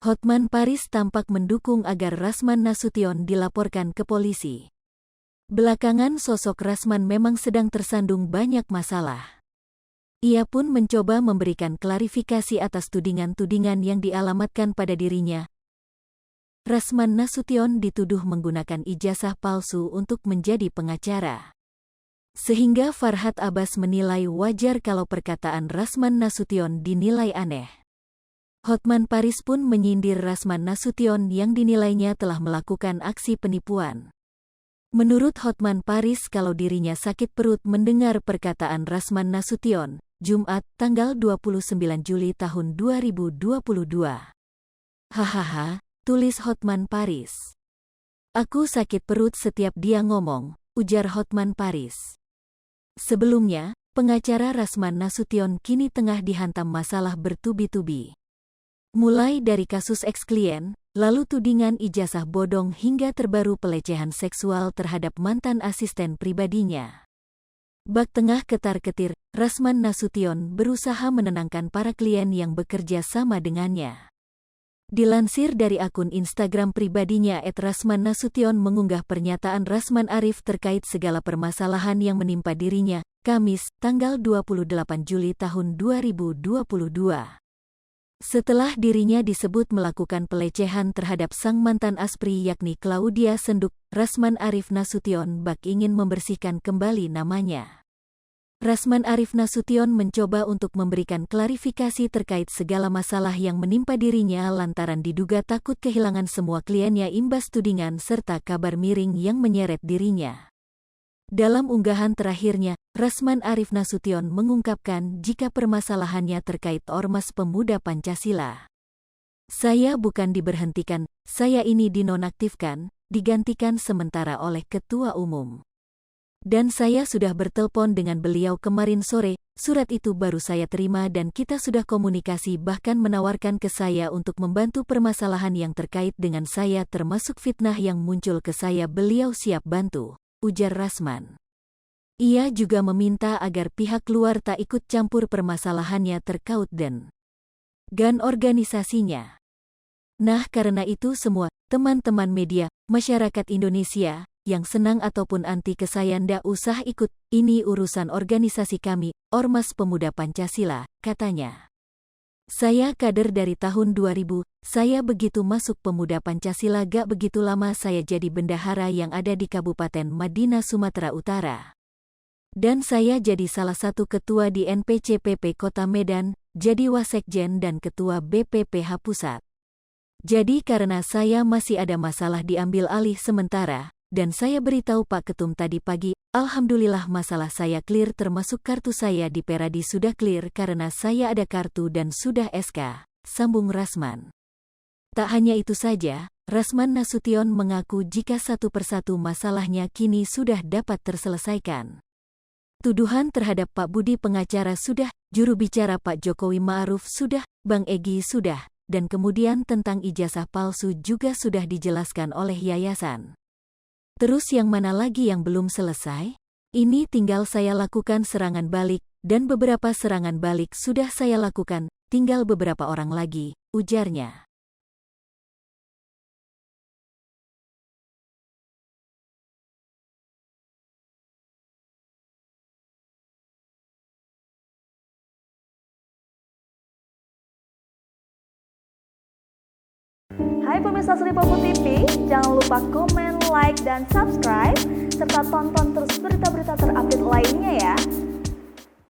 Hotman Paris tampak mendukung agar Rasman Nasution dilaporkan ke polisi. Belakangan sosok Rasman memang sedang tersandung banyak masalah. Ia pun mencoba memberikan klarifikasi atas tudingan-tudingan yang dialamatkan pada dirinya. Rasman Nasution dituduh menggunakan ijazah palsu untuk menjadi pengacara. Sehingga Farhad Abbas menilai wajar kalau perkataan Rasman Nasution dinilai aneh. Hotman Paris pun menyindir Rasman Nasution yang dinilainya telah melakukan aksi penipuan. Menurut Hotman Paris kalau dirinya sakit perut mendengar perkataan Rasman Nasution, Jumat, tanggal 29 Juli tahun 2022. Hahaha, tulis Hotman Paris. Aku sakit perut setiap dia ngomong, ujar Hotman Paris. Sebelumnya, pengacara Rasman Nasution kini tengah dihantam masalah bertubi-tubi. Mulai dari kasus eks-klien, lalu tudingan ijazah bodong hingga terbaru pelecehan seksual terhadap mantan asisten pribadinya. Bak tengah ketar-ketir, Rasman Nasution berusaha menenangkan para klien yang bekerja sama dengannya. Dilansir dari akun Instagram pribadinya @Rasman Nasution mengunggah pernyataan Rasman Arif terkait segala permasalahan yang menimpa dirinya, Kamis, tanggal 28 Juli tahun 2022. Setelah dirinya disebut melakukan pelecehan terhadap sang mantan aspri yakni Claudia Senduk, Rasman Arif Nasution bak ingin membersihkan kembali namanya. Rasman Arif Nasution mencoba untuk memberikan klarifikasi terkait segala masalah yang menimpa dirinya lantaran diduga takut kehilangan semua kliennya imbas tudingan serta kabar miring yang menyeret dirinya. Dalam unggahan terakhirnya, Rasman Arif Nasution mengungkapkan jika permasalahannya terkait Ormas Pemuda Pancasila. Saya bukan diberhentikan, saya ini dinonaktifkan, digantikan sementara oleh Ketua Umum. Dan saya sudah bertelepon dengan beliau kemarin sore, surat itu baru saya terima dan kita sudah komunikasi bahkan menawarkan ke saya untuk membantu permasalahan yang terkait dengan saya termasuk fitnah yang muncul ke saya beliau siap bantu, ujar Rasman. Ia juga meminta agar pihak luar tak ikut campur permasalahannya terkait dan organisasinya. Nah karena itu semua, teman-teman media, masyarakat Indonesia, yang senang ataupun anti ke saya ndak usah ikut, ini urusan organisasi kami, Ormas Pemuda Pancasila, katanya. Saya kader dari tahun 2000, saya begitu masuk Pemuda Pancasila gak begitu lama saya jadi bendahara yang ada di Kabupaten Madinah Sumatera Utara. Dan saya jadi salah satu ketua di NPCPP Kota Medan, jadi wasekjen dan ketua BPPH Pusat. Jadi karena saya masih ada masalah diambil alih sementara, dan saya beritahu Pak Ketum tadi pagi, alhamdulillah masalah saya clear termasuk kartu saya di Peradi sudah clear karena saya ada kartu dan sudah SK, sambung Rasman. Tak hanya itu saja, Rasman Nasution mengaku jika satu persatu masalahnya kini sudah dapat terselesaikan. Tuduhan terhadap Pak Budi pengacara sudah, juru bicara Pak Jokowi Ma'ruf sudah, Bang Egy sudah, dan kemudian tentang ijazah palsu juga sudah dijelaskan oleh yayasan. Terus yang mana lagi yang belum selesai? Ini tinggal saya lakukan serangan balik, dan beberapa serangan balik sudah saya lakukan, tinggal beberapa orang lagi, ujarnya. Hai pemirsa Sri Popo TV, jangan lupa komen, like, dan subscribe, serta tonton terus berita-berita terupdate lainnya ya.